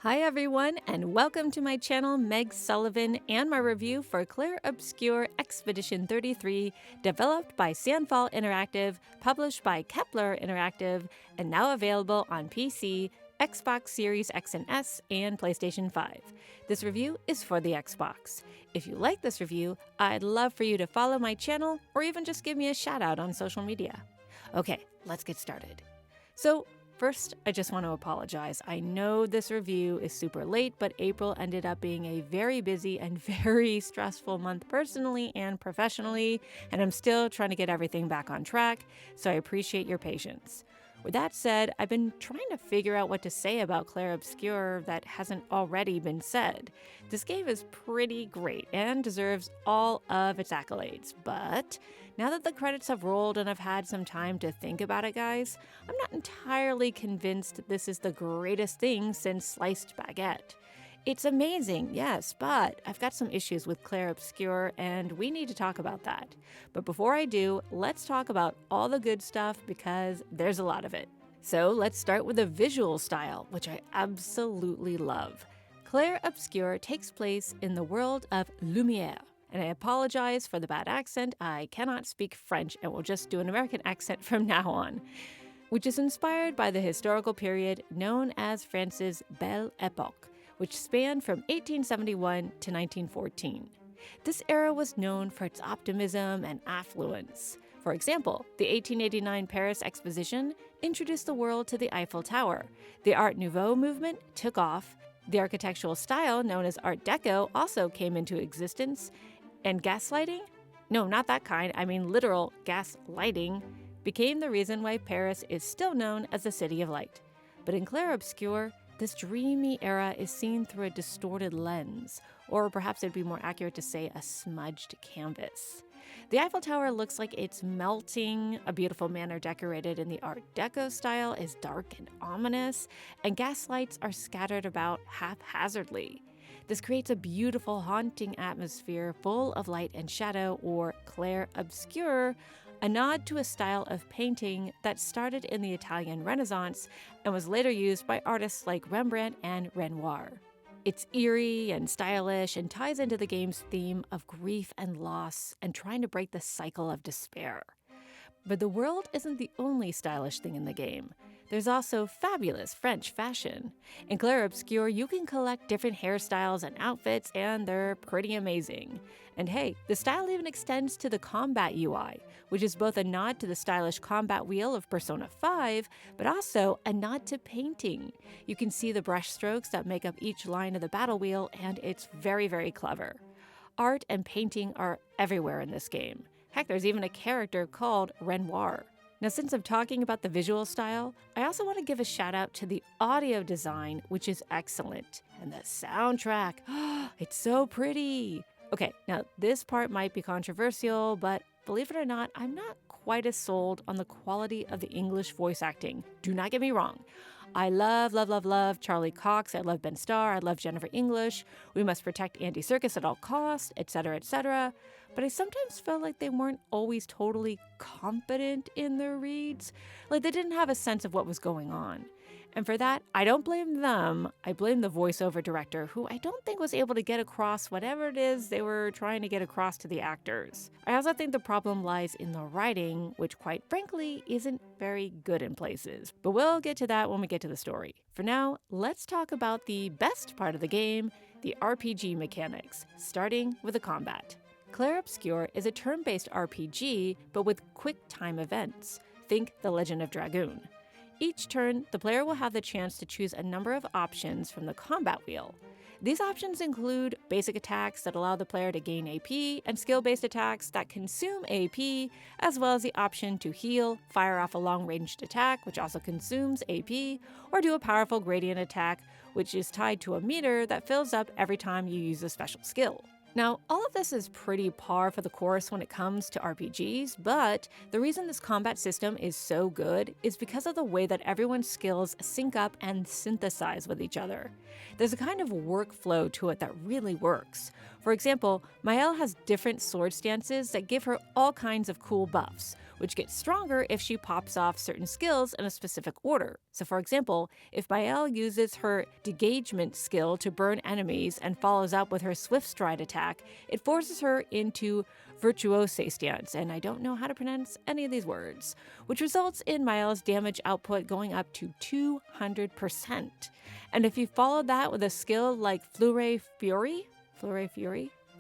Hi everyone, and welcome to my channel, Meg Sullivan, and my review for Clair Obscur Expedition 33, developed by Sandfall Interactive, published by Kepler Interactive, and now available on PC, Xbox Series X and S, and PlayStation 5. This review is for the Xbox. If you like this review, I'd love for you to follow my channel or even just give me a shout out on social media. Okay, let's get started. First, I just want to apologize. I know this review is super late, but April ended up being a very busy and very stressful month personally and professionally, and I'm still trying to get everything back on track, so I appreciate your patience. With that said, I've been trying to figure out what to say about Clair Obscur that hasn't already been said. This game is pretty great and deserves all of its accolades, but now that the credits have rolled and I've had some time to think about it, guys, I'm not entirely convinced this is the greatest thing since sliced baguette. It's amazing, yes, but I've got some issues with Clair Obscur, and we need to talk about that. But before I do, let's talk about all the good stuff because there's a lot of it. So let's start with the visual style, which I absolutely love. Clair Obscur takes place in the world of Lumière. And I apologize for the bad accent, I cannot speak French and will just do an American accent from now on, which is inspired by the historical period known as France's Belle Époque, which spanned from 1871 to 1914. This era was known for its optimism and affluence. For example, the 1889 Paris Exposition introduced the world to the Eiffel Tower. The Art Nouveau movement took off. The architectural style known as Art Deco also came into existence. And gaslighting? No, not that kind, I mean literal gas lighting, became the reason why Paris is still known as the City of Light. But in Clair Obscur, this dreamy era is seen through a distorted lens, or perhaps it'd be more accurate to say a smudged canvas. The Eiffel Tower looks like it's melting, a beautiful manor decorated in the Art Deco style is dark and ominous, and gaslights are scattered about haphazardly. This creates a beautiful, haunting atmosphere full of light and shadow, or Clair Obscur, a nod to a style of painting that started in the Italian Renaissance and was later used by artists like Rembrandt and Renoir. It's eerie and stylish and ties into the game's theme of grief and loss and trying to break the cycle of despair. But the world isn't the only stylish thing in the game. There's also fabulous French fashion. In Clair Obscur, you can collect different hairstyles and outfits, and they're pretty amazing. And hey, the style even extends to the combat UI, which is both a nod to the stylish combat wheel of Persona 5, but also a nod to painting. You can see the brush strokes that make up each line of the battle wheel, and it's very, very clever. Art and painting are everywhere in this game. Heck, there's even a character called Renoir. Now, since I'm talking about the visual style, I also want to give a shout out to the audio design, which is excellent. And the soundtrack, it's so pretty. Okay, now this part might be controversial, but believe it or not, I'm not quite as sold on the quality of the English voice acting. Do not get me wrong. I love Charlie Cox, I love Ben Starr, I love Jennifer English, we must protect Andy Serkis at all costs, etc., etc., but I sometimes felt like they weren't always totally competent in their reads, like they didn't have a sense of what was going on. And for that, I don't blame them, I blame the voiceover director, who I don't think was able to get across whatever it is they were trying to get across to the actors. I also think the problem lies in the writing, which quite frankly isn't very good in places. But we'll get to that when we get to the story. For now, let's talk about the best part of the game, the RPG mechanics, starting with the combat. Clair Obscur is a turn-based RPG, but with quick-time events. Think The Legend of Dragoon. Each turn, the player will have the chance to choose a number of options from the combat wheel. These options include basic attacks that allow the player to gain AP, and skill-based attacks that consume AP, as well as the option to heal, fire off a long-ranged attack, which also consumes AP, or do a powerful gradient attack, which is tied to a meter that fills up every time you use a special skill. Now, all of this is pretty par for the course when it comes to RPGs, but the reason this combat system is so good is because of the way that everyone's skills sync up and synthesize with each other. There's a kind of workflow to it that really works. For example, Mael has different sword stances that give her all kinds of cool buffs, which get stronger if she pops off certain skills in a specific order. So for example, if Mael uses her degagement skill to burn enemies and follows up with her swift stride attack, it forces her into virtuose stance, and I don't know how to pronounce any of these words, which results in Mael's damage output going up to 200%. And if you follow that with a skill like Flurry Fury,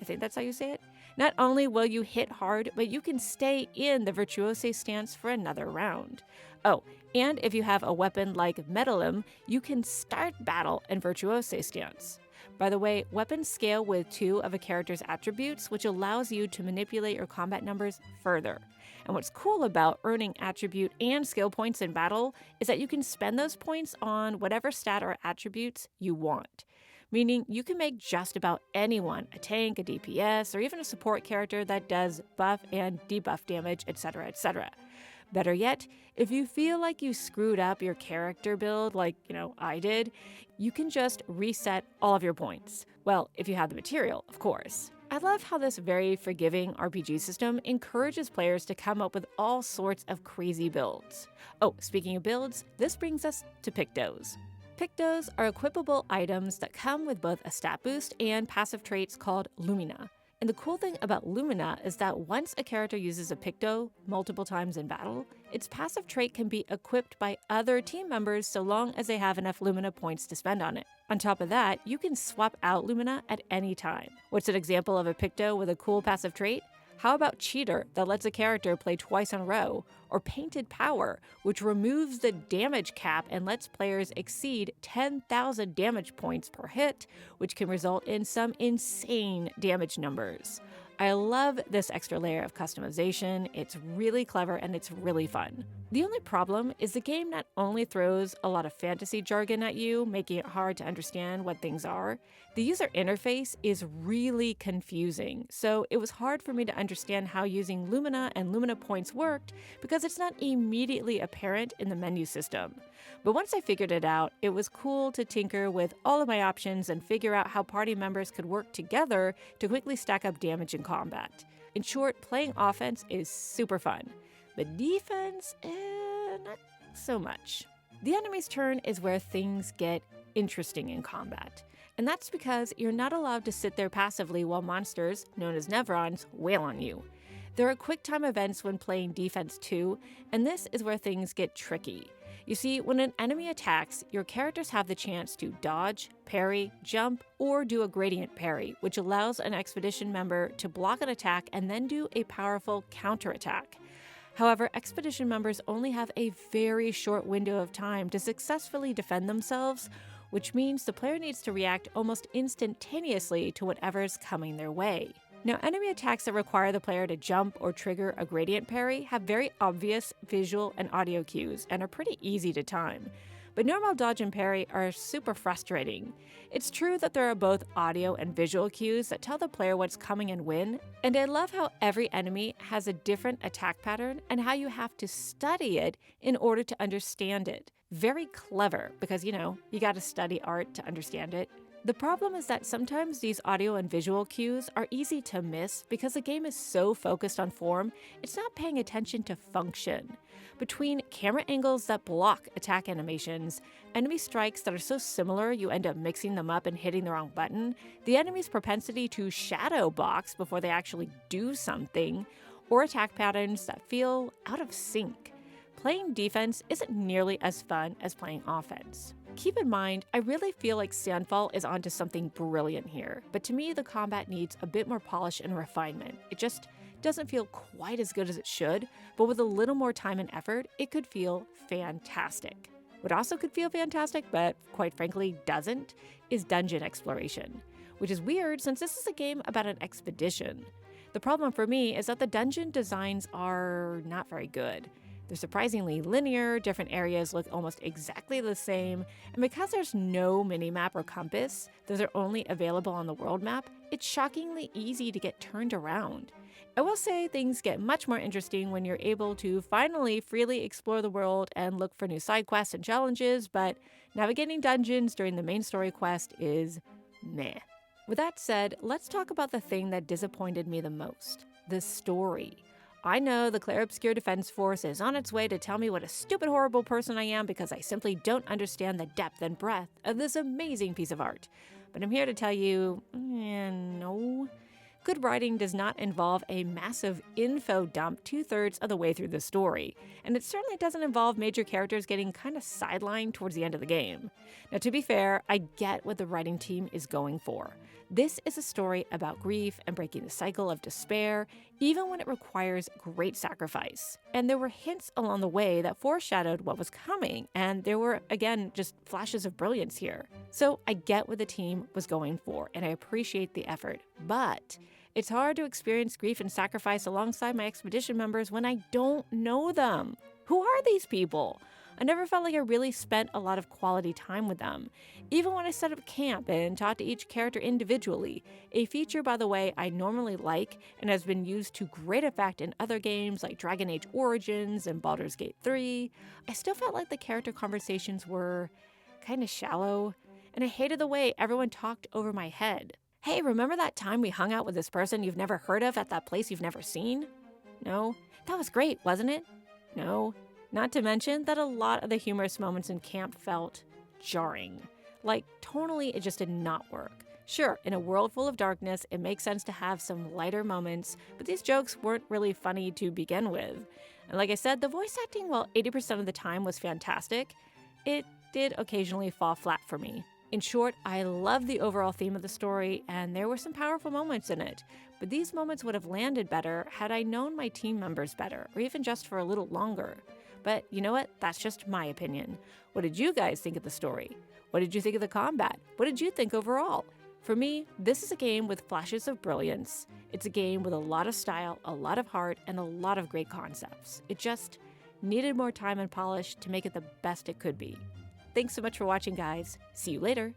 I think that's how you say it, not only will you hit hard, but you can stay in the virtuose stance for another round. Oh, and if you have a weapon like Metallum, you can start battle in virtuose stance. By the way, weapons scale with 2 of a character's attributes, which allows you to manipulate your combat numbers further. And what's cool about earning attribute and skill points in battle is that you can spend those points on whatever stat or attributes you want. Meaning you can make just about anyone, a tank, a DPS, or even a support character that does buff and debuff damage, etc., etc. Better yet, if you feel like you screwed up your character build like, I did, you can just reset all of your points. Well, if you have the material, of course. I love how this very forgiving RPG system encourages players to come up with all sorts of crazy builds. Oh, speaking of builds, this brings us to Pictos. Pictos are equipable items that come with both a stat boost and passive traits called Lumina. And the cool thing about Lumina is that once a character uses a Picto multiple times in battle, its passive trait can be equipped by other team members so long as they have enough Lumina points to spend on it. On top of that, you can swap out Lumina at any time. What's an example of a Picto with a cool passive trait? How about Cheater, that lets a character play twice in a row? Or Painted Power, which removes the damage cap and lets players exceed 10,000 damage points per hit, which can result in some insane damage numbers. I love this extra layer of customization. It's really clever and it's really fun. The only problem is the game not only throws a lot of fantasy jargon at you, making it hard to understand what things are, the user interface is really confusing. So it was hard for me to understand how using Lumina and Lumina points worked because it's not immediately apparent in the menu system. But once I figured it out, it was cool to tinker with all of my options and figure out how party members could work together to quickly stack up damage in combat. In short, playing offense is super fun, but defense, not so much. The enemy's turn is where things get interesting in combat. And that's because you're not allowed to sit there passively while monsters, known as Nevrons, wail on you. There are quick time events when playing defense too, and this is where things get tricky. You see, when an enemy attacks, your characters have the chance to dodge, parry, jump, or do a gradient parry, which allows an expedition member to block an attack and then do a powerful counterattack. However, expedition members only have a very short window of time to successfully defend themselves, which means the player needs to react almost instantaneously to whatever's coming their way. Now, enemy attacks that require the player to jump or trigger a gradient parry have very obvious visual and audio cues and are pretty easy to time. But normal dodge and parry are super frustrating. It's true that there are both audio and visual cues that tell the player what's coming and when, and I love how every enemy has a different attack pattern and how you have to study it in order to understand it. Very clever, because you gotta study art to understand it. The problem is that sometimes these audio and visual cues are easy to miss because the game is so focused on form, it's not paying attention to function. Between camera angles that block attack animations, enemy strikes that are so similar you end up mixing them up and hitting the wrong button, the enemy's propensity to shadow box before they actually do something, or attack patterns that feel out of sync. Playing defense isn't nearly as fun as playing offense. Keep in mind, I really feel like Sandfall is onto something brilliant here, but to me the combat needs a bit more polish and refinement. It just doesn't feel quite as good as it should, but with a little more time and effort, it could feel fantastic. What also could feel fantastic, but quite frankly doesn't, is dungeon exploration, which is weird since this is a game about an expedition. The problem for me is that the dungeon designs are not very good. They're surprisingly linear, different areas look almost exactly the same, and because there's no mini-map or compass, those are only available on the world map, it's shockingly easy to get turned around. I will say things get much more interesting when you're able to finally freely explore the world and look for new side quests and challenges, but navigating dungeons during the main story quest is meh. With that said, let's talk about the thing that disappointed me the most: the story. I know the Clair Obscur Defense Force is on its way to tell me what a stupid, horrible person I am because I simply don't understand the depth and breadth of this amazing piece of art. But I'm here to tell you, no. Good writing does not involve a massive info dump 2/3 of the way through the story, and it certainly doesn't involve major characters getting kind of sidelined towards the end of the game. Now, to be fair, I get what the writing team is going for. This is a story about grief and breaking the cycle of despair, even when it requires great sacrifice. And there were hints along the way that foreshadowed what was coming, and there were, again, just flashes of brilliance here. So I get what the team was going for, and I appreciate the effort, but it's hard to experience grief and sacrifice alongside my expedition members when I don't know them. Who are these people? I never felt like I really spent a lot of quality time with them. Even when I set up camp and talked to each character individually, a feature, by the way, I normally like and has been used to great effect in other games like Dragon Age Origins and Baldur's Gate 3, I still felt like the character conversations were kind of shallow, and I hated the way everyone talked over my head. Hey, remember that time we hung out with this person you've never heard of at that place you've never seen? No? That was great, wasn't it? No. Not to mention that a lot of the humorous moments in camp felt jarring. Like, tonally, it just did not work. Sure, in a world full of darkness, it makes sense to have some lighter moments, but these jokes weren't really funny to begin with. And like I said, the voice acting, while 80% of the time was fantastic, it did occasionally fall flat for me. In short, I love the overall theme of the story, and there were some powerful moments in it. But these moments would have landed better had I known my team members better, or even just for a little longer. But you know what? That's just my opinion. What did you guys think of the story? What did you think of the combat? What did you think overall? For me, this is a game with flashes of brilliance. It's a game with a lot of style, a lot of heart, and a lot of great concepts. It just needed more time and polish to make it the best it could be. Thanks so much for watching, guys. See you later.